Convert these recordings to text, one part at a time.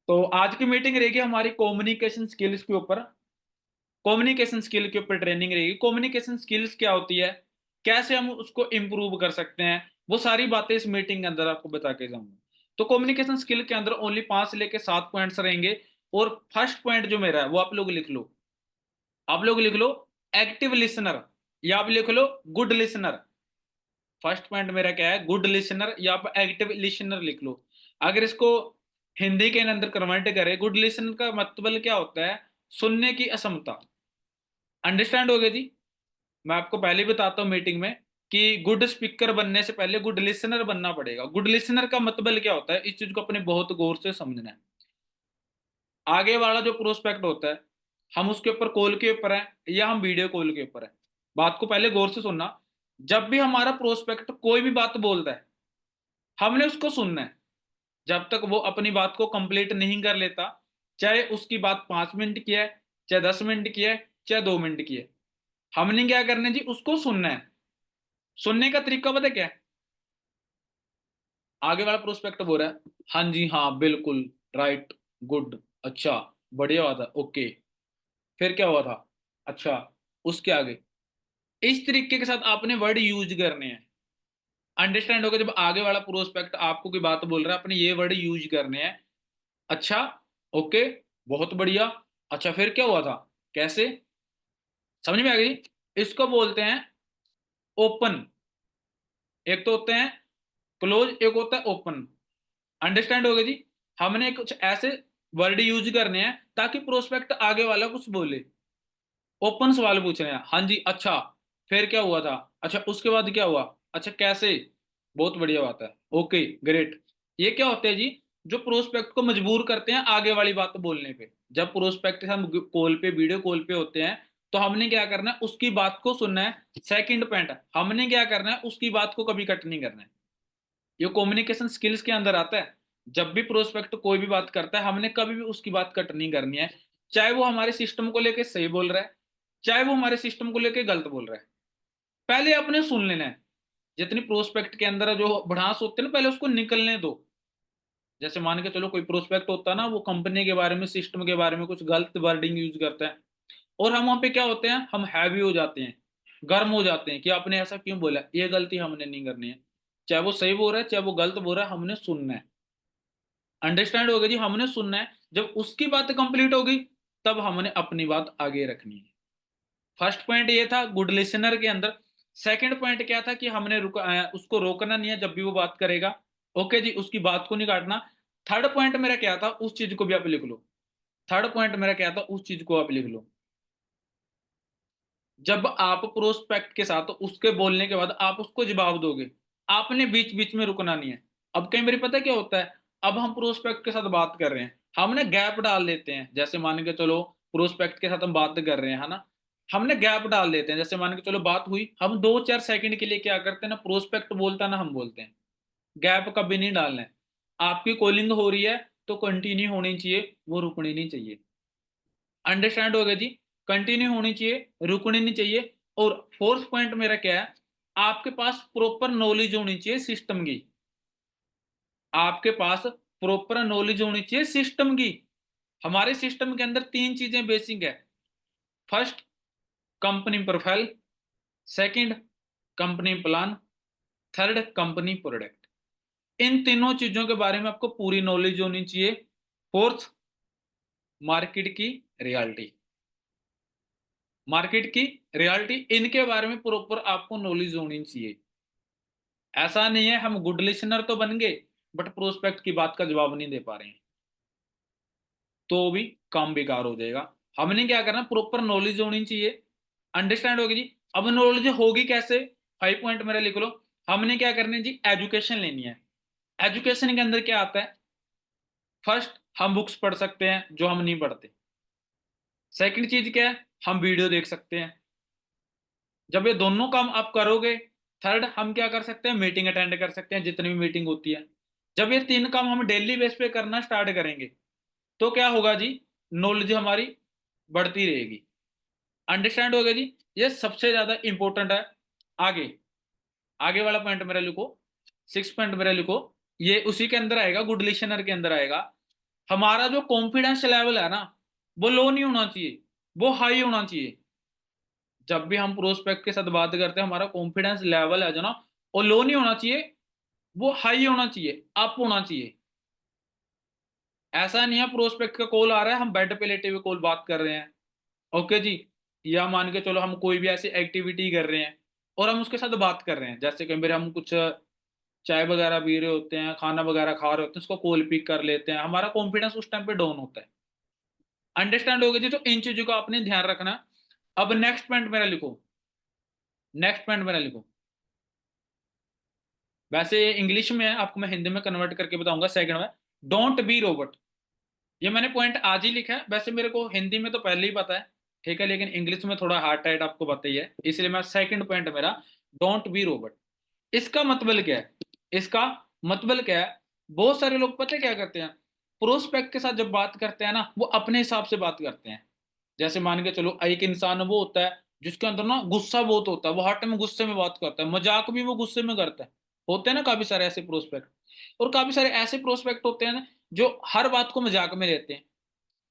तो आज की मीटिंग रहेगी हमारी कम्युनिकेशन स्किल्स के ऊपर। कम्युनिकेशन स्किल के ऊपर ट्रेनिंग रहेगी। कम्युनिकेशन स्किल्स क्या होती है, कैसे हम उसको इम्प्रूव कर सकते हैं, वो सारी बातें इस मीटिंग के अंदर आपको बता के जाऊंगा। तो कम्युनिकेशन स्किल के अंदर ओनली 5 से लेके 7 पॉइंट्स रहेंगे। और फर्स्ट पॉइंट जो मेरा है वो आप लोग लिख लो। आप लोग लिख लो एक्टिव लिसनर, या आप लिख लो गुड लिसनर। फर्स्ट पॉइंट मेरा क्या है, गुड लिसनर, या आप एक्टिव लिसनर लिख लो। अगर इसको हिंदी के अंदर कन्वर्ट करें, गुड लिसनर का मतलब क्या होता है, सुनने की अक्षमता। अंडरस्टैंड हो गया जी। मैं आपको पहले ही बताता हूँ मीटिंग में कि गुड स्पीकर बनने से पहले गुड लिसनर बनना पड़ेगा। गुड लिसनर का मतलब क्या होता है, इस चीज को अपने बहुत गौर से समझना है। आगे वाला जो प्रोस्पेक्ट होता है, हम उसके ऊपर कॉल के ऊपर है या हम वीडियो कॉल के ऊपर है, बात को पहले गौर से सुनना। जब भी हमारा प्रोस्पेक्ट कोई भी बात बोलता है, हमने उसको सुनना है। जब तक वो अपनी बात को कंप्लीट नहीं कर लेता, चाहे उसकी बात 5 मिनट की है, चाहे 10 मिनट की है, चाहे 2 मिनट की है, हमने क्या करना है जी, उसको सुनना है। सुनने का तरीका पता है क्या है? आगे वाला प्रोस्पेक्ट बोल रहा है, हाँ जी, हाँ बिल्कुल, राइट, गुड, अच्छा, बढ़िया हुआ था, ओके, फिर क्या हुआ था, अच्छा, उसके आगे। इस तरीके के साथ आपने वर्ड यूज करने हैं। अंडरस्टैंड होगा, जब आगे वाला प्रोस्पेक्ट आपको कोई बात बोल रहा है, आपने ये वर्ड यूज करने हैं। अच्छा, ओके, बहुत बढ़िया, अच्छा फिर क्या हुआ था, कैसे, समझ में आ गई। इसको बोलते हैं ओपन। एक तो होते हैं क्लोज, एक होता है ओपन। अंडरस्टैंड हो गया जी। हमने कुछ ऐसे वर्ड यूज करने हैं ताकि प्रोस्पेक्ट आगे वाला कुछ बोले। ओपन सवाल पूछ रहे हैं, हाँ जी, अच्छा, फिर क्या हुआ था, अच्छा उसके बाद क्या हुआ, अच्छा कैसे, बहुत बढ़िया बात है, ओके, ग्रेट। ये क्या होते हैं जी, जो प्रोस्पेक्ट को मजबूर करते हैं आगे वाली बात बोलने पे। जब प्रोस्पेक्ट हम कॉल पे, वीडियो कॉल पे होते हैं, तो हमने क्या करना है, उसकी बात को सुनना है। सेकंड पॉइंट, हमने क्या करना है, उसकी बात को कभी कट नहीं करना है। ये कम्युनिकेशन स्किल्स के अंदर आता है। जब भी प्रोस्पेक्ट कोई भी बात करता है, हमने कभी भी उसकी बात कट नहीं करनी है। चाहे वो हमारे सिस्टम को लेके सही बोल रहा है, चाहे वो हमारे सिस्टम को लेके गलत बोल रहा है, पहले अपने सुन लेना है। जितनी प्रोस्पेक्ट के अंदर जो भड़ास होते हैं ना, पहले उसको निकलने दो। जैसे मान के चलो कोई प्रोस्पेक्ट होता है ना, वो कंपनी के बारे में, सिस्टम के बारे में कुछ गलत वर्डिंग यूज करता है, और हम वहां पे क्या होते हैं, हम हैवी हो जाते हैं, गर्म हो जाते हैं कि आपने ऐसा क्यों बोला। ये गलती हमने नहीं करनी है। चाहे वो सही बोल रहा है, चाहे वो गलत बोल रहा है, हमने सुनना है। अंडरस्टैंड हो गया जी, हमने सुनना है। जब उसकी बात कंप्लीट होगी, तब हमने अपनी बात आगे रखनी है। फर्स्ट पॉइंट ये था गुड लिसनर के अंदर। सेकंड पॉइंट क्या था कि हमने उसको रोकना नहीं है जब भी वो बात करेगा। ओके जी, उसकी बात को नहीं काटना। थर्ड पॉइंट मेरा क्या था, उस चीज को भी आप लिख लो। थर्ड पॉइंट मेरा क्या था, उस चीज को आप लिख लो। जब आप प्रोस्पेक्ट के साथ उसके बोलने के बाद आप उसको जवाब दोगे, आपने बीच बीच में रुकना नहीं है। अब कई बार पता है क्या होता है, अब हम प्रोस्पेक्ट के साथ बात कर रहे हैं, हमने गैप डाल देते हैं। जैसे मान के चलो प्रोस्पेक्ट के साथ हम बात कर रहे हैं, है ना, हमने गैप डाल देते हैं। जैसे मान के चलो बात हुई, हम 2-4 सेकंड के लिए क्या करते हैं ना, प्रोस्पेक्ट बोलता ना हम बोलते हैं। गैप कभी नहीं डालना है। आपकी कॉलिंग हो रही है तो कंटिन्यू होनी चाहिए, वो रुकनी नहीं चाहिए। अंडरस्टैंड हो गया जी। कंटिन्यू होनी चाहिए, रुकनी नहीं चाहिए। और फोर्थ पॉइंट मेरा क्या है, आपके पास प्रॉपर नॉलेज होनी चाहिए सिस्टम की। आपके पास प्रॉपर नॉलेज होनी चाहिए सिस्टम की। हमारे सिस्टम के अंदर 3 चीजें बेसिक है। First, company profile. Second, company plan. Third, company product. इन तीनों चीजों के बारे में आपको पूरी नॉलेज होनी चाहिए। फोर्थ, मार्केट की रियलिटी। मार्केट की रियलिटी, इनके बारे में प्रॉपर आपको नॉलेज होनी चाहिए। ऐसा नहीं है हम गुड लिसनर तो बन गए, बट प्रोस्पेक्ट की बात का जवाब नहीं दे पा रहे हैं, तो भी काम बेकार हो जाएगा। हमने क्या करना, प्रॉपर नॉलेज होनी चाहिए। अंडरस्टैंड होगी जी। अब नॉलेज होगी कैसे, 5 पॉइंट मेरा लिख लो। हमने क्या करना है जी, एजुकेशन लेनी है। एजुकेशन के अंदर क्या आता है, फर्स्ट, हम बुक्स पढ़ सकते हैं जो हम नहीं पढ़ते। सेकंड चीज क्या है, हम वीडियो देख सकते हैं। जब ये दोनों काम आप करोगे, थर्ड, हम क्या कर सकते हैं, मीटिंग अटेंड कर सकते हैं, जितनी भी मीटिंग होती है। जब ये 3 काम हम डेली बेस पे करना स्टार्ट करेंगे, तो क्या होगा जी, नॉलेज हमारी बढ़ती रहेगी। अंडरस्टैंड हो गया जी। ये सबसे ज्यादा इंपॉर्टेंट है। आगे, आगे वाला पॉइंट मेरा लिखो, 6 पॉइंट मेरा लिखो। ये उसी के अंदर आएगा, गुड लिसनर के अंदर आएगा। हमारा जो कॉन्फिडेंस लेवल है ना, वो लो नहीं होना चाहिए, वो हाई होना चाहिए। जब भी हम प्रोस्पेक्ट के साथ बात करते हैं, हमारा कॉन्फिडेंस लेवल है जो ना, वो लो नहीं होना चाहिए, वो हाई होना चाहिए, अप होना चाहिए। ऐसा नहीं है प्रोस्पेक्ट का कॉल आ रहा है, हम बेड पे लेटे हुए कॉल बात कर रहे हैं, ओके जी। या मान के चलो हम कोई भी ऐसी एक्टिविटी कर रहे हैं और हम उसके साथ बात कर रहे हैं, जैसे कई बार हम कुछ चाय वगैरह पी रहे होते हैं, खाना वगैरह खा रहे होते हैं, उसको कॉल पिक कर लेते हैं, हमारा कॉन्फिडेंस उस टाइम पे डाउन होता है। अंडरस्टैंड हो गया जी? तो इन चीज़ों का आपने ध्यान रखना है। अब नेक्स्ट पॉइंट मेरा लिखो, नेक्स्ट पॉइंट मेरा लिखो। वैसे ये इंग्लिश में है, आपको मैं हिंदी में कन्वर्ट करके बताऊँगा सेकंड में। Don't be robot. ये मैंने पॉइंट आज ही लिखा है, वैसे मेरे को हिंदी में तो पहले ही पता है, ठीक है? लेकिन इंग्लिश में थोड़ा हार्ड टाइट आपको पता ही है, इसलिए मैं सेकंड पॉइंट मेरा डोंट बी रोबोट। इसका मतलब क्या है? इसका मतलब क्या है? बहुत सारे लोग पता है क्या करते हैं? प्रोस्पेक्ट के साथ जब बात करते हैं ना, वो अपने हिसाब से बात करते हैं। जैसे मान के चलो एक इंसान वो होता है जिसके अंदर ना गुस्सा बहुत होता है, वो हर टाइम गुस्से में बात करता है, मजाक भी वो गुस्से में करता है। होते हैं ना काफी सारे ऐसे प्रोस्पेक्ट, और काफी सारे ऐसे प्रोस्पेक्ट होते हैं ना जो हर बात को मजाक में लेते हैं।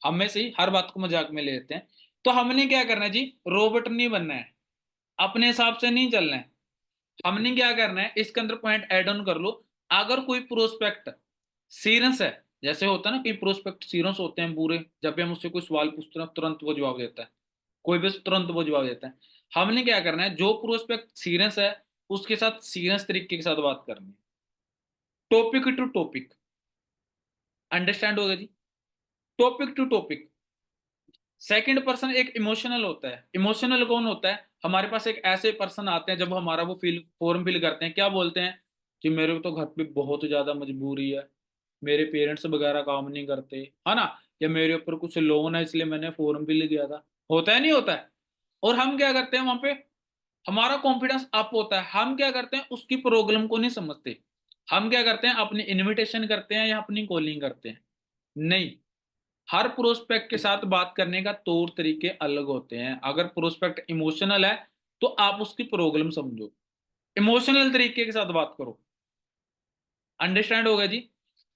हम में से ही हर बात को मजाक में ले लेते हैं। तो हमने क्या करना है जी? रोबोट नहीं बनना है, अपने हिसाब से नहीं चलना है। हमने क्या करना है, इसके अंदर पॉइंट ऐड ऑन कर लो। अगर कोई प्रोस्पेक्ट सीरियस है, जैसे होता है ना कि प्रोस्पेक्ट सीरियस होते हैं पूरे, जब भी हम उससे कोई सवाल पूछते हैं तुरंत वो जवाब देता है, कोई भी तुरंत वो जवाब देता है। हमने क्या करना है, जो प्रोस्पेक्ट सीरियस है उसके साथ सीरियस तरीके के साथ बात करनी है, टॉपिक टू टॉपिक। अंडरस्टैंड होगा जी? Topic to topic. Second person एक इमोशनल होता है। इमोशनल कौन होता है? हमारे पास एक ऐसे पर्सन आते हैं, जब हमारा वो फॉर्म फिल करते हैं, क्या बोलते हैं कि मेरे को तो घर पे बहुत ज्यादा मजबूरी है, मेरे पेरेंट्स वगैरह काम नहीं करते, है ना, या मेरे ऊपर कुछ लोन है इसलिए मैंने फॉर्म फिल किया था। होता है नहीं होता है? और हम क्या करते हैं वहां पे, हमारा कॉन्फिडेंस अप होता है, हम क्या करते हैं उसकी प्रॉब्लम को नहीं समझते। हम क्या करते हैं, अपनी इनविटेशन करते हैं या अपनी कॉलिंग करते हैं। नहीं, हर प्रोस्पेक्ट के साथ बात करने का तौर तरीके अलग होते हैं। अगर प्रोस्पेक्ट इमोशनल है तो आप उसकी प्रॉब्लम समझो, इमोशनल तरीके के साथ बात करो। अंडरस्टैंड होगा जी?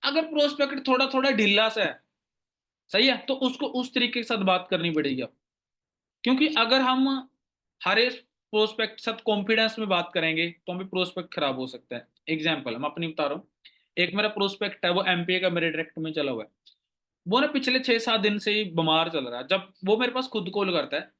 अगर प्रोस्पेक्ट थोड़ा थोड़ा ढीला सा है, सही है, तो उसको उस तरीके के साथ बात करनी पड़ेगी अब। क्योंकि अगर हम हर एक प्रोस्पेक्ट के साथ कॉन्फिडेंस में बात करेंगे तो हमें प्रोस्पेक्ट खराब हो सकता है। एग्जाम्पल मैं अपनी बता रहा हूँ। एक मेरा प्रोस्पेक्ट है, वो एमपीए का मेरे डायरेक्ट में चला हुआ है। वो ना पिछले 6-7 दिन से ही बीमार चल रहा है। जब वो मेरे पास खुद कॉल करता है,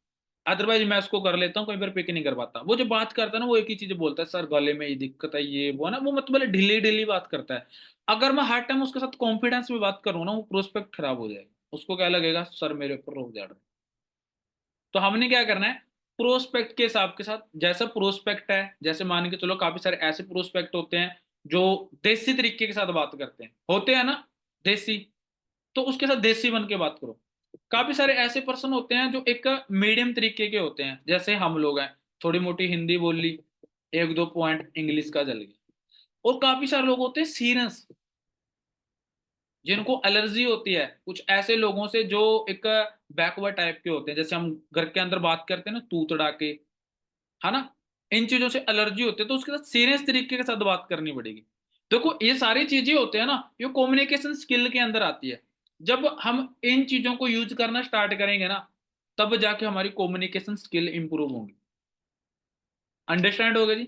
अदरवाइज मैं उसको कर लेता हूँ, कई बार पिक नहीं कर पाता। वो जो बात करता है ना, वो एक ही चीज बोलता है, सर गले में ये दिक्कत है, ये वो ना, वो मतलब ढीली ढीली बात करता है। अगर मैं हर टाइम उसके साथ कॉन्फिडेंस में बात करूँ ना, वो प्रोस्पेक्ट खराब हो जाएगा। उसको क्या लगेगा, सर मेरे ऊपर रोक जा रहा है। तो हमने क्या करना है, प्रोस्पेक्ट के हिसाब के साथ, जैसा प्रोस्पेक्ट है, जैसे मान के चलो काफी सारे ऐसे प्रोस्पेक्ट होते हैं जो देसी तरीके के साथ बात करते हैं, होते हैं ना देसी, तो उसके साथ देसी बन के बात करो। काफी सारे ऐसे पर्सन होते हैं जो एक मीडियम तरीके के होते हैं, जैसे हम लोग हैं, थोड़ी मोटी हिंदी बोल ली, एक दो पॉइंट इंग्लिश का चल गया। और काफी सारे लोग होते हैं सीरियस, जिनको एलर्जी होती है कुछ ऐसे लोगों से जो एक बैकवर्ड टाइप के होते हैं। जैसे हम घर के अंदर बात करते हैं ना, तू तड़ा के, है ना, इन चीजों से एलर्जी होती है, तो उसके साथ सीरियस तरीके के साथ बात करनी पड़ेगी। देखो ये सारी चीजें होते हैं ना, ये कम्युनिकेशन स्किल के अंदर आती है। जब हम इन चीजों को यूज करना स्टार्ट करेंगे ना, तब जाके हमारी कम्युनिकेशन स्किल इंप्रूव होंगी। अंडरस्टैंड होगा जी?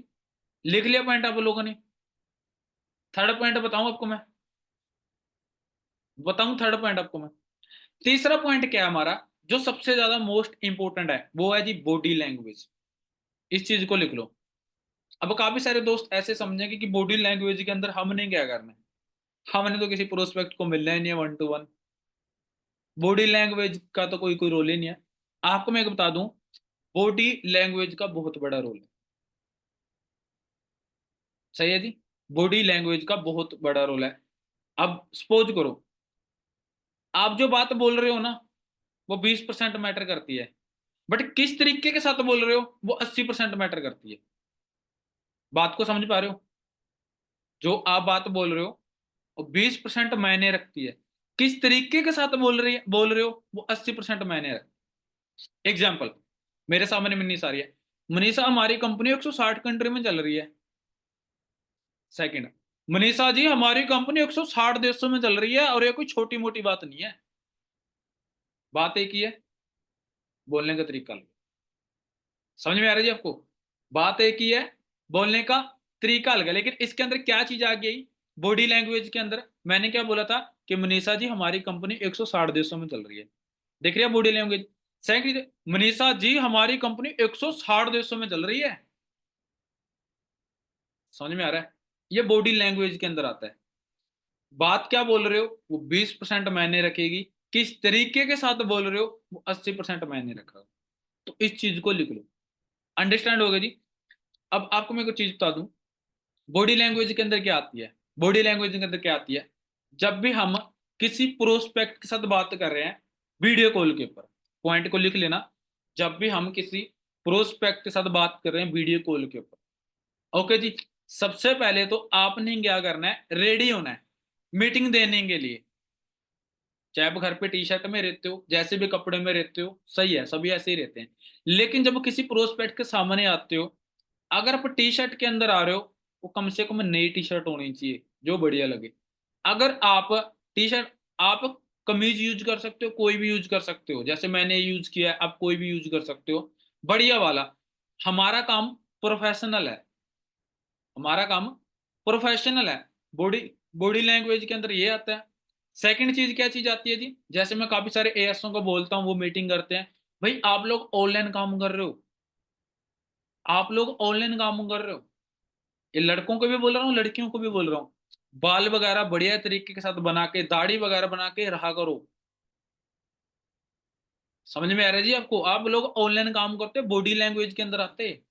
लिख लिया पॉइंट आप लोगों ने? थर्ड पॉइंट बताऊं आपको मैं? बताऊं थर्ड पॉइंट आपको मैं? तीसरा पॉइंट क्या है हमारा, जो सबसे ज्यादा मोस्ट इंपोर्टेंट है, वो है जी बॉडी लैंग्वेज। इस चीज को लिख लो। अब काफी सारे दोस्त ऐसे समझेंगे कि बॉडी लैंग्वेज के अंदर हमने क्या करना है, हमने तो किसी प्रोस्पेक्ट को मिलना ही नहीं है 1 to 1। बॉडी लैंग्वेज का तो कोई कोई रोल ही नहीं है। आपको मैं एक बता दूं, बॉडी लैंग्वेज का बहुत बड़ा रोल है। सही है जी? बॉडी लैंग्वेज का बहुत बड़ा रोल है। अब सपोज करो, आप जो बात बोल रहे हो ना, वो 20% मैटर करती है, बट किस तरीके के साथ बोल रहे हो वो 80% मैटर करती है। बात को समझ पा रहे हो? जो आप बात बोल रहे हो वो 20% मायने रखती है, किस तरीके के साथ बोल रहे हो वो 80% मायने रखती है। एग्जाम्पल मेरे सामने मनीषा आ रही है, मनीषा हमारी कंपनी 160 कंट्री में चल रही है। सेकंड, मनीषा जी हमारी कंपनी 160 देशों में चल रही है और ये कोई छोटी मोटी बात नहीं है। बात एक ही है, बोलने का तरीका अलग। समझ में आ रही है आपको? बात एक ही है, बोलने का तरीका अलग है, लेकिन इसके अंदर क्या चीज आ गई? बॉडी लैंग्वेज के अंदर मैंने क्या बोला था कि मनीषा जी हमारी कंपनी 160 देशों में चल रही है। देख रही है body language? Second, Manisha ji हमारी कंपनी 160 देशों में चल रही है। समझ में आ रहा है? ये बॉडी लैंग्वेज के अंदर आता है। बात क्या बोल रहे हो वो 20% मायने रखेगी, किस तरीके के साथ बोल रहे हो वो 80% मायने रखेगा। तो इस चीज को लिख लो। अंडरस्टैंड हो गया जी? अब आपको मैं कुछ चीज बता दूं, बॉडी लैंग्वेज के अंदर क्या आती है। बॉडी लैंग्वेज के अंदर क्या आती है? जब भी हम किसी प्रोस्पेक्ट के साथ बात कर रहे हैं वीडियो कॉल के ऊपर, पॉइंट को लिख लेना। जब भी हम किसी प्रोस्पेक्ट के साथ बात कर रहे हैं वीडियो कॉल के ऊपर, ओके जी, सबसे पहले तो आपने क्या करना है, रेडी होना है मीटिंग देने के लिए। चाहे आप घर पे टी शर्ट में रहते हो, जैसे भी कपड़े में रहते हो, सही है, सभी ऐसे ही रहते हैं। लेकिन जब किसी प्रोस्पेक्ट के सामने आते हो, अगर आप टी शर्ट के अंदर आ रहे हो, वो कम से कम नई टी शर्ट होनी चाहिए जो बढ़िया लगे। अगर आप टी शर्ट, आप कमीज यूज कर सकते हो, कोई भी यूज कर सकते हो, जैसे मैंने यूज किया है, आप कोई भी यूज कर सकते हो, बढ़िया वाला। हमारा काम प्रोफेशनल है, हमारा काम प्रोफेशनल है। बॉडी बॉडी लैंग्वेज के अंदर ये आता है। सेकंड चीज क्या चीज आती है जी, जैसे मैं काफी सारे एएसओ को बोलता हूँ, वो मीटिंग करते हैं, भाई आप लोग ऑनलाइन काम कर रहे हो, आप लोग ऑनलाइन काम कर रहे हो। ये लड़कों को भी बोल रहा हूँ, लड़कियों को भी बोल रहा हूँ, बाल वगैरह बढ़िया तरीके के साथ बना के, दाढ़ी वगैरह बना के रहा करो। समझ में आ रहा है जी आपको? आप लोग ऑनलाइन काम करते हो, बॉडी लैंग्वेज के अंदर आते हैं।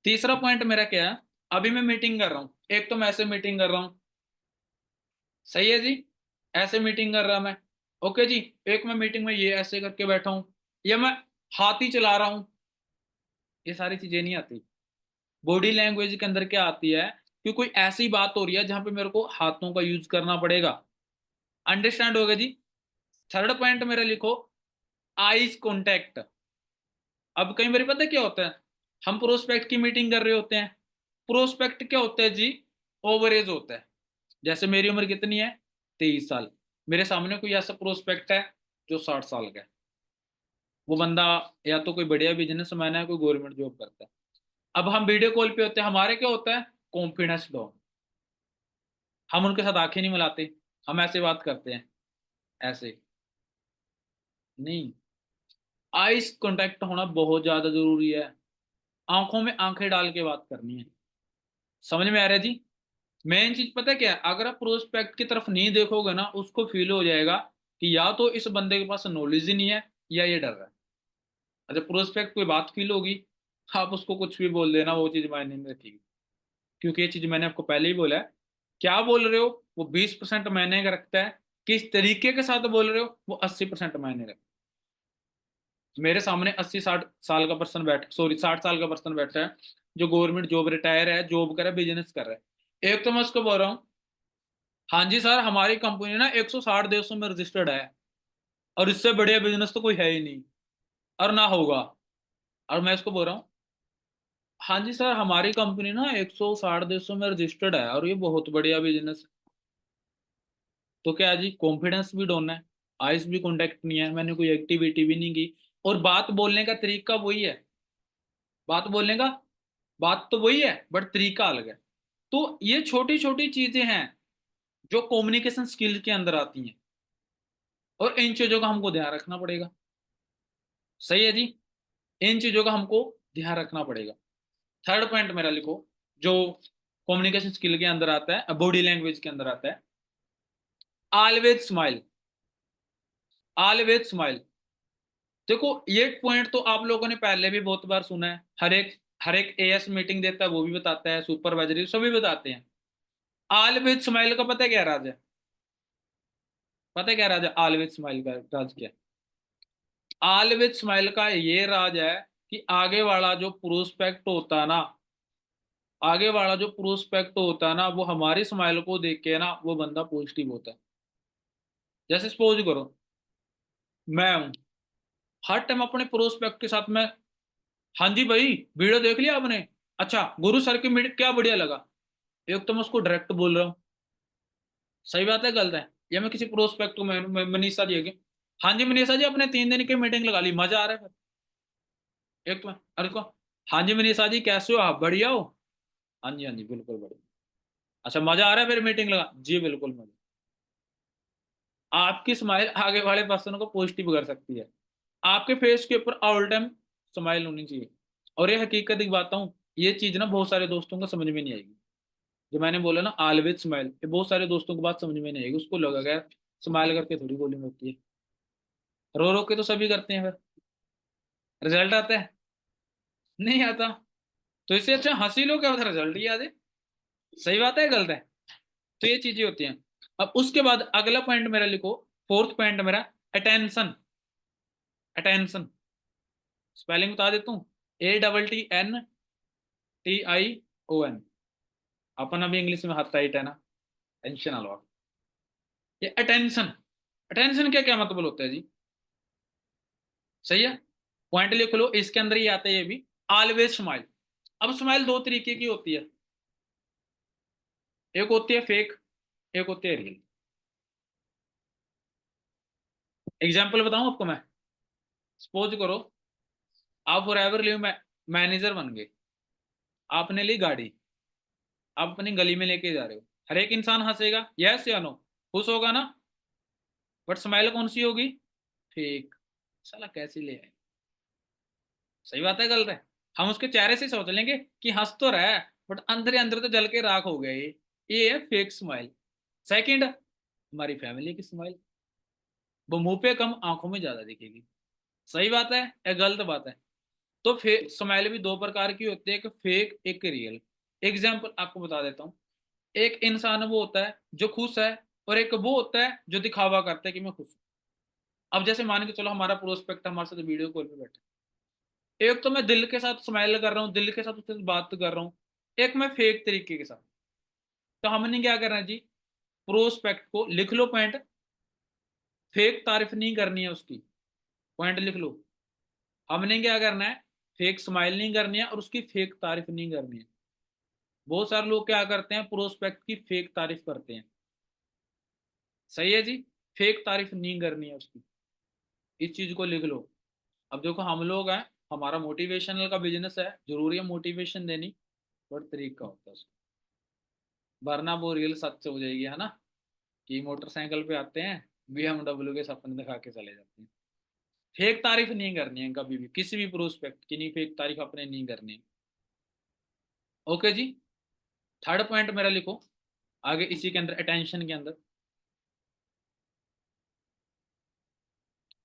तीसरा पॉइंट मेरा क्या है, अभी मैं मीटिंग कर रहा हूँ, एक तो मैं ऐसे मीटिंग कर रहा हूँ, सही है जी, ऐसे मीटिंग कर रहा मैं, ओके जी। एक मैं मीटिंग में ये ऐसे करके बैठा हूँ, या मैं हाथ ही चला रहा हूँ, ये सारी चीजें नहीं आती। बॉडी लैंग्वेज के अंदर क्या आती है कि कोई ऐसी बात हो रही है जहां पे मेरे को हाथों का यूज करना पड़ेगा। अंडरस्टैंड होगा जी? थर्ड पॉइंट मेरा लिखो, आईज कांटेक्ट। अब कई बार पता है क्या होता है, हम प्रोस्पेक्ट की मीटिंग कर रहे होते हैं, प्रोस्पेक्ट क्या होता है जी, ओवर एज होता है। जैसे मेरी उम्र कितनी है, 23 साल। मेरे सामने कोई ऐसा प्रोस्पेक्ट है जो 60 साल का है। वो बंदा या तो कोई बढ़िया बिजनेसमैन है, कोई गवर्नमेंट जॉब करता है। अब हम वीडियो कॉल पे होते हैं, हमारे क्या होता है, कॉन्फिडेंस डाउन। हम उनके साथ आंखें नहीं मिलाते, हम ऐसे बात करते हैं, ऐसे नहीं। आइस कांटेक्ट होना बहुत ज्यादा जरूरी है, आंखों में आंखें डाल के बात करनी है। समझ में आ रहा है जी? मेन चीज पता है क्या है, अगर आप प्रोस्पेक्ट की तरफ नहीं देखोगे ना, उसको फील हो जाएगा कि या तो इस बंदे के पास नॉलेज ही नहीं है, या ये डर रहा है। अच्छा, प्रोस्पेक्ट कोई बात फील होगी, आप उसको कुछ भी बोल देना, वो चीज मायने नहीं रखेगी। क्योंकि ये चीज मैंने आपको पहले ही बोला है, क्या बोल रहे हो वो 20% मायने का रखता है, किस तरीके के साथ बोल रहे हो वो 80% मायने रखता है। मेरे सामने 80-60 साल का पर्सन बैठ, सॉरी 60 साल का पर्सन बैठा है, जो गवर्नमेंट जॉब, रिटायर है, जॉब कर रहा है, बिजनेस कर रहा है। एक तो मैं उसको बोल रहा हूँ, हाँ जी सर हमारी कंपनी ना 160 देशों में रजिस्टर्ड है, और इससे बढ़िया बिजनेस तो कोई है ही नहीं, और ना होगा। और मैं इसको बोल रहा हूँ, हाँ जी सर हमारी कंपनी ना 160 देशों में रजिस्टर्ड है और ये बहुत बढ़िया बिजनेस है। तो क्या है जी, कॉन्फिडेंस भी डाउन है, आइस भी कांटेक्ट नहीं है, मैंने कोई एक्टिविटी भी नहीं की, और बात बोलने का तरीका वही है, बात बोलने का, बात तो वही है बट तरीका अलग है। तो ये छोटी छोटी चीजें हैं जो कम्युनिकेशन स्किल के अंदर आती हैं, और इन चीजों का हमको ध्यान रखना पड़ेगा। सही है जी? इन चीजों का हमको ध्यान रखना पड़ेगा। थर्ड पॉइंट मेरा लिखो, जो कम्युनिकेशन स्किल के अंदर आता है, बॉडी लैंग्वेज के अंदर आता है, ऑलवेज स्माइल। Always smile. देखो ये पॉइंट तो आप लोगों ने पहले भी बहुत बार सुना है, हर एक एएस मीटिंग देता है वो भी बताता है, सुपरवाइजरी सभी बताते हैं। ऑलवेज स्माइल का पता है क्या राज है? पता है क्या राज है ऑलवेज स्माइल का राज क्या? ऑलवेज स्माइल का ये राज है कि आगे वाला जो प्रोस्पेक्ट होता है ना, आगे वाला जो प्रोस्पेक्ट होता है ना, वो हमारी स्माइल को देख के ना वो बंदा पॉजिटिव होता है। जैसे सपोज करो मैं हूं, हर टाइम अपने प्रोस्पेक्ट के साथ में, हाँ जी भाई वीडियो देख लिया आपने, अच्छा गुरु सर की मीटिंग क्या बढ़िया लगा, एक तो मैं उसको डायरेक्ट बोल रहा हूँ, सही बात है गलत है? या मैं किसी प्रोस्पेक्ट को मनीषा जी है कि हाँ जी मनीषा जी अपने 3 दिन की मीटिंग लगा ली, मजा आ रहा है फिर। एक तो मैं अरे को हाँ जी मनीषा जी कैसे हो आप, बढ़िया हो? हाँ जी बिल्कुल बढ़िया। अच्छा मजा आ रहा है फिर मीटिंग लगा, जी बिल्कुल मजा। आपकी स्माइल आगे वाले पर्सन को पॉजिटिव कर सकती है। आपके फेस के ऊपर ऑल टाइम स्माइल होनी चाहिए। और ये हकीकत की बात हूँ, ये चीज ना बहुत सारे दोस्तों को समझ में नहीं आएगी। जो मैंने बोला ना ऑलवेज स्माइल, ये बहुत सारे दोस्तों को बात समझ में नहीं आएगी, उसको लगेगा स्माइल करके थोड़ी बोलिंग होती है। रो रो के तो सभी करते हैं, फिर रिजल्ट आता है? नहीं आता। तो इससे अच्छा हंसी लो, क्या होता है रिजल्ट ही आ जाए। सही बात है गलत है? तो ये चीजें होती हैं। अब उसके बाद अगला पॉइंट मेरा लिखो, फोर्थ पॉइंट मेरा, अटेंशन। अटेंशन स्पेलिंग बता देता हूँ, ATTENTION। अपन अभी इंग्लिश में हाथ टाइट है ना, टेंशन अलवा। ये अटेंशन, अटेंशन क्या क्या मतलब होता है जी? सही है, पॉइंट लिख लो, इसके अंदर ही आता है ये भी, ऑलवेज स्माइल। अब स्माइल दो तरीके की होती है, एक होती है फेक, एक होती है रियल। एग्जाम्पल बताऊं आपको मैं? सपोज करो आप फॉर एवर लिव मैनेजर बन गए, आपने ली गाड़ी, आप अपनी गली में लेके जा रहे हो, हर एक इंसान हंसेगा, यस या नो? खुश होगा ना? बट स्माइल कौन सी होगी? फेक। साला कैसी ले आए। सही बात है गलत है? हम उसके चेहरे से सोच लेंगे कि हंस तो रहा है, बट अंदर ही अंदर तो जल के राख हो गया ये है फेक स्माइल। सेकंड, हमारी फैमिली की स्माइल, वो मुंह पे कम आंखों में ज्यादा दिखेगी। सही बात है या गलत बात है? तो फेक स्माइल भी दो प्रकार की होती है, एक फेक एक रियल। एग्जाम्पल आपको बता देता हूँ। एक इंसान वो होता है जो खुश है, और एक वो होता है जो दिखावा करता है कि मैं खुश हूँ। अब जैसे मान के चलो हमारा प्रोस्पेक्ट हमारे साथ वीडियो कॉल पे बैठे, एक तो मैं दिल के साथ स्माइल कर रहा हूँ, दिल के साथ उसके साथ बात कर रहा हूँ, एक मैं फेक तरीके के साथ। तो हमने क्या करना है जी, प्रोस्पेक्ट को लिख लो पॉइंट, फेक तारीफ नहीं करनी है उसकी, पॉइंट लिख लो। हमने क्या करना है, फेक स्माइल नहीं करनी है और उसकी फेक तारीफ नहीं करनी है। बहुत सारे लोग क्या करते हैं, प्रोस्पेक्ट की फेक तारीफ करते हैं। सही है जी, फेक तारीफ नहीं करनी है उसकी, इस चीज को लिख लो। अब देखो हम लोग हैं, हमारा मोटिवेशनल का बिजनेस है, जरूरी है मोटिवेशन देनी, बट तरीका होता है उसका, वरना वो रियल सच हो जाएगी, है ना? कि मोटरसाइकिल पे आते हैं, BMW के सपने दिखा के चले जाते हैं। फेक तारीफ नहीं करनी है कभी भी, किसी भी प्रोस्पेक्ट की नहीं, फेक तारीफ अपने नहीं करनी है। ओके जी, थर्ड पॉइंट मेरा लिखो आगे इसी के अंदर, अटेंशन के अंदर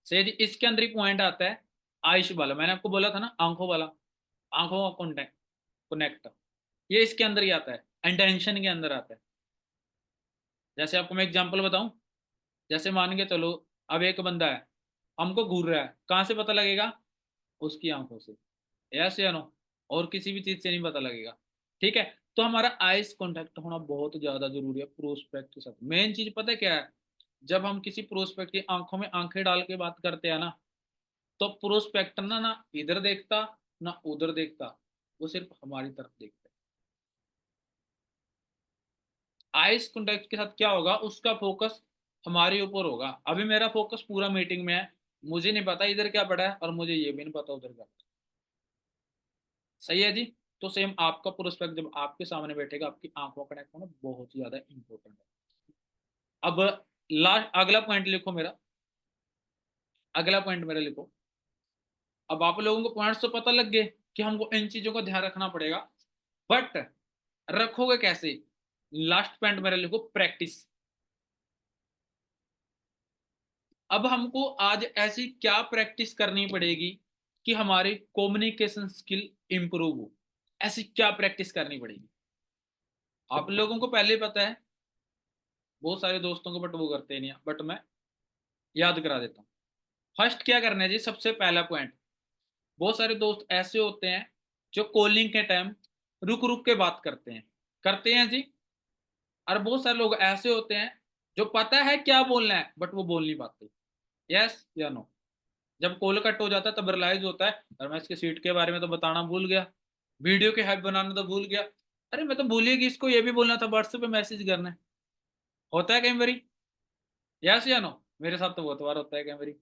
से जी, इसके अंदर ही पॉइंट आता है आयुष वाला, मैंने आपको बोला था ना आंखों वाला, आंखों का कॉन्टेक्ट, कनेक्ट, ये इसके अंदर ही आता है, इंटेंशन के अंदर आता है। जैसे आपको मैं एग्जांपल बताऊं, जैसे मान के चलो, अब एक बंदा है, हमको घूर रहा है, कहाँ से पता लगेगा? उसकी आंखों से, यस या नो? और किसी भी चीज से नहीं पता लगेगा। ठीक है, तो हमारा आइस कांटेक्ट होना बहुत ज्यादा जरूरी है प्रोस्पेक्ट के साथ। मेन चीज पता है क्या है, जब हम किसी प्रोस्पेक्ट की आंखों में आंखें डाल के बात करते हैं ना, तो प्रोस्पेक्ट ना ना इधर देखता ना उधर देखता, वो सिर्फ हमारी तरफ देखता है। आइस कांटेक्ट के साथ क्या होगा, उसका फोकस हमारे ऊपर होगा। अभी मेरा फोकस पूरा मीटिंग में है, मुझे नहीं पता इधर क्या पड़ा है, और मुझे ये भी नहीं पता उधर क्या पड़ा है। सही है जी? तो सेम आपका प्रोस्पेक्ट जब आपके सामने बैठेगा, आपकी आंखों का कनेक्ट होना बहुत ज्यादा इंपॉर्टेंट है। अब लास्ट अगला पॉइंट लिखो मेरा, अगला पॉइंट मेरा लिखो। अब आप लोगों को पॉइंट्स तो पता लग गए कि हमको इन चीजों का ध्यान रखना पड़ेगा, बट रखोगे कैसे? लास्ट पॉइंट मेरा लिखो, प्रैक्टिस। अब हमको आज ऐसी क्या प्रैक्टिस करनी पड़ेगी कि हमारी कम्युनिकेशन स्किल इंप्रूव हो? ऐसी क्या प्रैक्टिस करनी पड़ेगी? आप लोगों को पहले ही पता है, बहुत सारे दोस्तों को, बट वो करते नहीं है, बट मैं याद करा देता हूँ। फर्स्ट क्या करना है जी, सबसे पहला पॉइंट, बहुत सारे दोस्त ऐसे होते हैं जो कॉलिंग के टाइम रुक रुक के बात करते हैं जी। और बहुत सारे लोग ऐसे होते हैं जो पता है क्या बोलना है, बट वो बोल नहीं पाते। यस या नो? जब कॉल कट हो जाता है तब रियलाइज होता है, और मैं इसके सीट के बारे में तो बताना भूल गया, वीडियो के हाइप बनाना तो भूल गया। अरे मैं तो भूल ही गई, इसको ये भी बोलना था व्हाट्सएप पे मैसेज करना है। होता है कई बारी, यस या नो? मेरे साथ तो बहुत बार होता है कई बारी।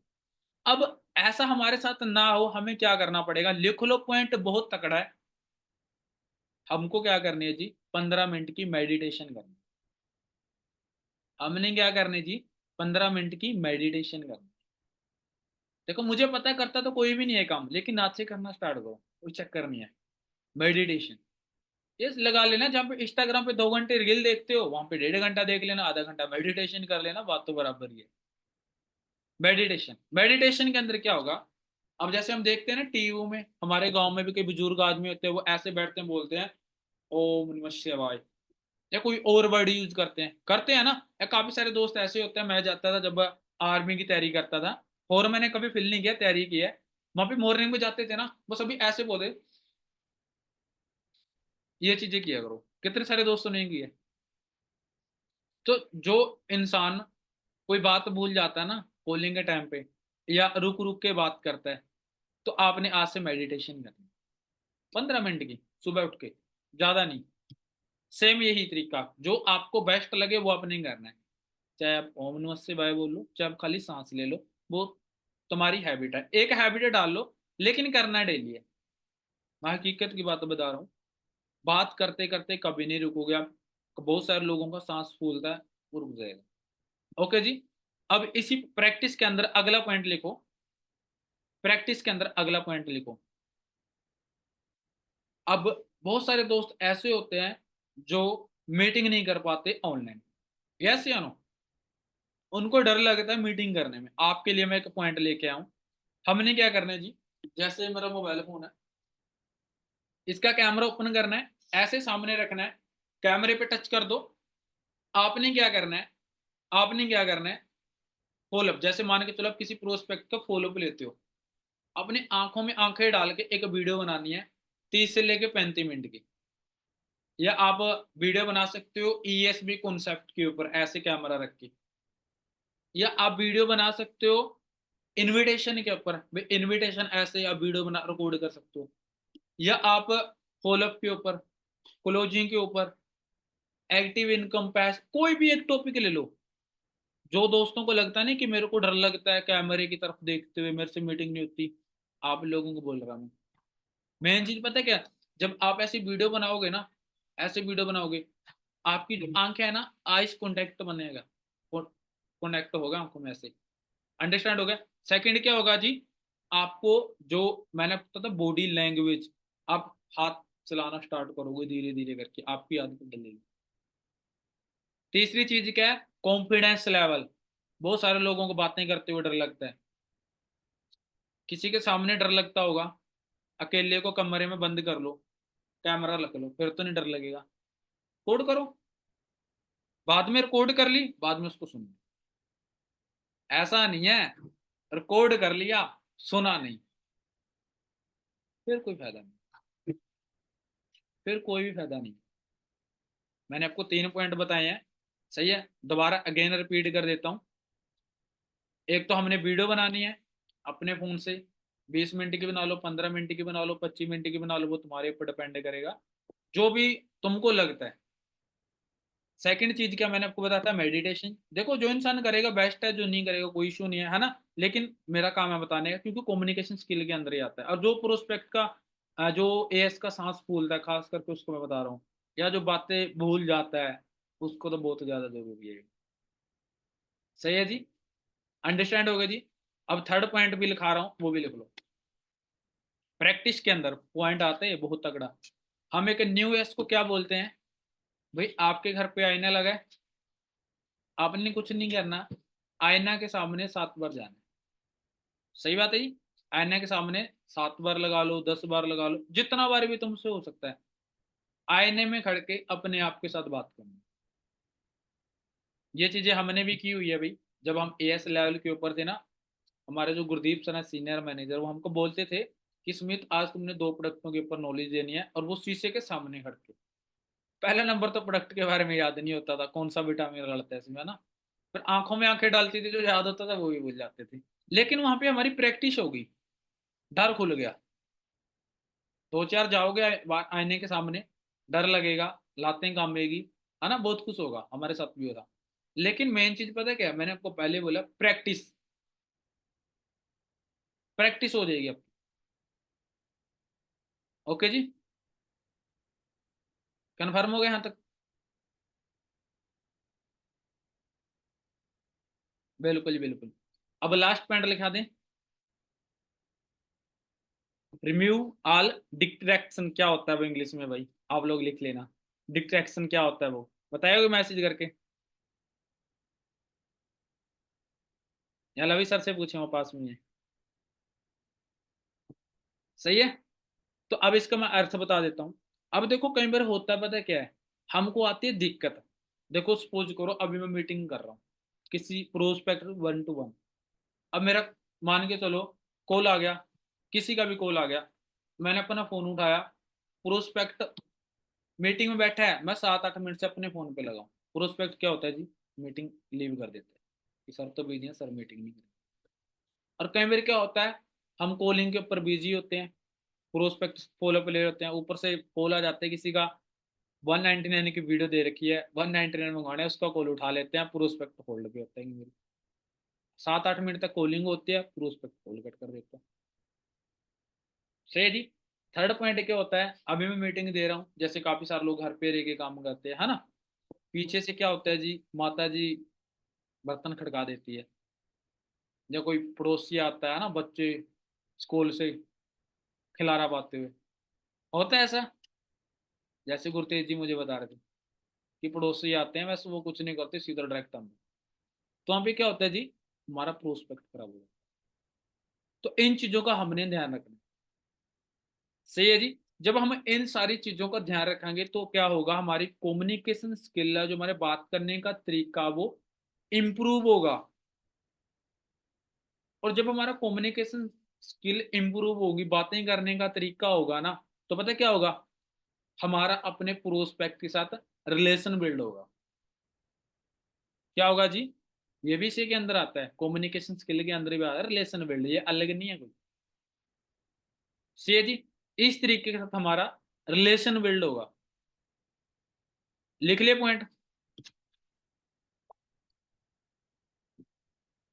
अब ऐसा हमारे साथ ना हो, हमें क्या करना पड़ेगा? लिख लो, पॉइंट बहुत तगड़ा है। हमको क्या करनी है जी? 15 मिनट की मेडिटेशन करनी। हमने क्या करनी जी? 15 मिनट की मेडिटेशन करनी। देखो मुझे पता है करता तो कोई भी नहीं है काम, लेकिन आज से करना स्टार्ट करो, कोई चक्कर नहीं है। मेडिटेशन ये लगा लेना, जहाँ पे इंस्टाग्राम पे 2 घंटे रील देखते हो, वहां पे 1.5 घंटा देख लेना, आधा घंटा मेडिटेशन कर लेना, बात तो बराबर ही है। मेडिटेशन, मेडिटेशन के अंदर क्या होगा? अब जैसे हम देखते हैं ना टीवी में, हमारे गांव में भी कई बुजुर्ग आदमी होते हैं, वो ऐसे बैठते हैं, बोलते हैं ओम नमः शिवाय, या कोई और वर्ड यूज करते हैं ना। या काफी सारे दोस्त ऐसे होते हैं, मैं जाता था जब आर्मी की तैयारी करता था, और मैंने कभी फील नहीं किया, तैयारी की है, वहां पे मॉर्निंग में जाते थे ना, वो सभी ऐसे बोले, ये चीजें किया करो। कितने सारे दोस्तों ने किए। तो जो इंसान कोई बात भूल जाता है ना कॉलिंग के टाइम पे, या रुक रुक के बात करता है, तो आपने आज से मेडिटेशन करनी, 15 मिनट की, सुबह उठ के, ज्यादा नहीं। सेम यही तरीका, जो आपको बेस्ट लगे वो आपने करना है। चाहे आप ओम नमः शिवाय बोल लो, चाहे आप खाली सांस ले लो, वो तुम्हारी हैबिट है, एक हैबिट डाल लो, लेकिन करना डेली है। मैं हकीकत की बात बता रहा हूँ, बात करते करते कभी नहीं रुकोगे आप। बहुत सारे लोगों का सांस फूलता है, वो रुक जाएगा। ओके जी। अब इसी प्रैक्टिस के अंदर अगला पॉइंट लिखो, प्रैक्टिस के अंदर अगला पॉइंट लिखो। अब बहुत सारे दोस्त ऐसे होते हैं जो मीटिंग नहीं कर पाते ऑनलाइन, यस या नो? उनको डर लगता है मीटिंग करने में। आपके लिए मैं एक पॉइंट लेके आऊं। हमने क्या करना है जी? जैसे मेरा मोबाइल फोन है, इसका कैमरा ओपन करना है, ऐसे सामने रखना है, कैमरे पे टच कर दो। आपने क्या करना है? आपने क्या करना है? फॉलोअप, जैसे मान के चलो आप किसी प्रोस्पेक्ट का फॉलोअप लेते हो, अपनी आंखों में आंखें डाल के एक वीडियो बनानी है, 30 से लेके 35 मिनट की। या आप वीडियो बना सकते हो ईएसबी कॉन्सेप्ट के ऊपर, ऐसे कैमरा रख के। या आप वीडियो बना सकते हो इनविटेशन के ऊपर, इनविटेशन ऐसे आप वीडियो बना रिकॉर्ड कर सकते हो। या आप फॉलोअप के ऊपर, क्लोजिंग के ऊपर, एक्टिव इनकम पैस, कोई भी एक टॉपिक ले लो। जो दोस्तों को लगता नहीं कि मेरे को डर लगता है कैमरे की तरफ देखते हुए, मेरे से मीटिंग नहीं होती, आप लोगों को बोल रहा हूँ। मेन चीज पता है क्या? जब आप ऐसी वीडियो बनाओगे ना, ऐसे वीडियो बनाओगे, आपकी जो आंखें है ना, आइस कॉन्टेक्ट बनेगा, कॉन्टेक्ट होगा आंखों में ऐसे। अंडरस्टैंड हो गया? सेकंड क्या होगा जी? आपको, जो मैंने बताया था बॉडी लैंग्वेज, आप हाथ चलाना स्टार्ट करोगे धीरे धीरे करके, आपकी आदत बदलेगी। तीसरी चीज क्या है? Confidence level. बहुत सारे लोगों को बातें करते हुए डर लगता है। किसी के सामने डर लगता होगा, अकेले को कमरे में बंद कर लो, कैमरा रख लो, फिर तो नहीं डर लगेगा। रिकॉर्ड करो, बाद में रिकॉर्ड कर ली, बाद में उसको सुन लो। ऐसा नहीं है रिकॉर्ड कर लिया, सुना नहीं, फिर कोई फायदा नहीं, फिर कोई भी फायदा नहीं। मैंने आपको 3 पॉइंट बताए हैं, सही है? दोबारा अगेन रिपीट कर देता हूँ। एक तो हमने वीडियो बनानी है अपने फोन से, 20 मिनट की बना लो, 15 मिनट की बना लो, 25 मिनट की बना लो, वो तुम्हारे ऊपर डिपेंड करेगा, जो भी तुमको लगता है। सेकंड चीज क्या मैंने आपको बताया था? मेडिटेशन। देखो जो इंसान करेगा बेस्ट है, जो नहीं करेगा कोई इशू नहीं है ना। लेकिन मेरा काम है बताने का, क्योंकि कम्युनिकेशन स्किल के अंदर ही आता है। और जो प्रोस्पेक्ट का जो एएस का सांस फूलता है, खास करके उसको मैं बता रहा हूँ, या जो बातें भूल जाता है, उसको तो बहुत ज्यादा जरूरी है। सही है जी? अंडरस्टैंड हो गया जी? अब थर्ड पॉइंट भी लिखा रहा हूँ, वो भी लिख लो। प्रैक्टिस के अंदर पॉइंट आते हैं बहुत तगड़ा। हम एक न्यू एस को क्या बोलते हैं? भाई आपके घर पे आईना लगा है, आपने कुछ नहीं करना, आईना के सामने 7 बार जाना है। सही बात है जी? आईना के सामने 7 बार लगा लो, 10 बार लगा लो, जितना बार भी तुमसे हो सकता है, आईने में खड़ के अपने आप के साथ बात करना। ये चीजें हमने भी की हुई है भाई। जब हम एएस लेवल के ऊपर थे ना, हमारे जो गुरदीप सर है सीनियर मैनेजर, वो हमको बोलते थे कि स्मिथ आज तुमने 2 प्रोडक्टों के ऊपर नॉलेज देनी है, और वो शीशे के सामने खड़ के। पहला नंबर तो प्रोडक्ट के बारे में याद नहीं होता था, कौन सा विटामिन डालता है इसमें, है ना। फिर आंखों में आंखें डालती थी, जो याद होता था वो भी भूल जाते थे। लेकिन वहां पे हमारी प्रैक्टिस हो गई, डर खुल गया। 2 4 जाओगे आईने के सामने, डर लगेगा, लाते हैं काम में है ना, बहुत खुश होगा, हमारे साथ भी होता। लेकिन मेन चीज पता है क्या है, मैंने आपको पहले बोला, प्रैक्टिस। प्रैक्टिस हो जाएगी आपकी। ओके जी, कन्फर्म हो गया यहाँ तक? बिल्कुल बिल्कुल। अब लास्ट पॉइंट लिखा दें, रिमूव ऑल डिस्ट्रैक्शन क्या होता है वो इंग्लिश में भाई, आप लोग लिख लेना। डिस्ट्रैक्शन क्या होता है वो बताएगा मैसेज करके, या लवी सर से पूछे, वो पास में है। सही है। तो अब इसका मैं अर्थ बता देता हूँ। अब देखो कई बार होता है, पता है क्या है, हमको आती है दिक्कत। देखो सपोज करो अभी मैं मीटिंग कर रहा हूँ किसी प्रोस्पेक्ट 1 to 1। अब मेरा, मान के चलो, कॉल आ गया, किसी का भी कॉल आ गया, मैंने अपना फोन उठाया, प्रोस्पेक्ट मीटिंग में बैठा है, मैं 7-8 मिनट से अपने फोन पे लगाऊं, प्रोस्पेक्ट क्या होता है जी, मीटिंग लीव कर देते हैं कि सर तो बिजी है, सर मीटिंग नहीं करें। और कई बार क्या होता है, हम कॉलिंग के ऊपर बिजी होते हैं, प्रोस्पेक्ट फॉलो पे ले होते हैं, ऊपर से कॉल आ जाता है किसी का, 199 की वीडियो दे रखी है, 199 मंगवाने, उसका कॉल उठा लेते हैं, प्रोस्पेक्ट होल्ड पे होता है कि मेरी 7-8 मिनट तक कॉलिंग होती है, प्रोस्पेक्ट कॉल कट कर देता है। सही है जी। थर्ड पॉइंट क्या होता है, अभी मैं मीटिंग दे रहा हूँ, जैसे काफी सारे लोग घर पे रह के काम करते हैं, है ना, पीछे से क्या होता है जी, माता जी बर्तन खड़का देती है, या कोई पड़ोसी आता है ना, बच्चे स्कूल से खिलारा पाते हुए, होता है ऐसा। जैसे गुरतेज जी मुझे बता रहे थे कि पड़ोसी आते हैं, वैसे वो कुछ नहीं करते, सीधा डायरेक्ट हम, तो वहाँ पे क्या होता है जी, हमारा प्रोस्पेक्ट खराब हो जाता है। तो इन चीजों का हमने ध्यान रखना है। सही है जी। जब हम इन सारी चीजों का ध्यान रखेंगे तो क्या होगा, हमारी कम्युनिकेशन स्किल है, जो हमारे बात करने का तरीका, वो इम्प्रूव होगा। और जब हमारा कम्युनिकेशन स्किल इंप्रूव होगी, बातें करने का तरीका होगा ना, तो पता है क्या होगा, हमारा अपने प्रोस्पेक्ट के साथ रिलेशन बिल्ड होगा। क्या होगा जी, ये भी इसी के अंदर आता है, कम्युनिकेशन स्किल के अंदर भी आता है रिलेशन बिल्ड, ये अलग नहीं है कोई। सी है जी। इस तरीके के साथ हमारा रिलेशन बिल्ड होगा। लिख लिए पॉइंट।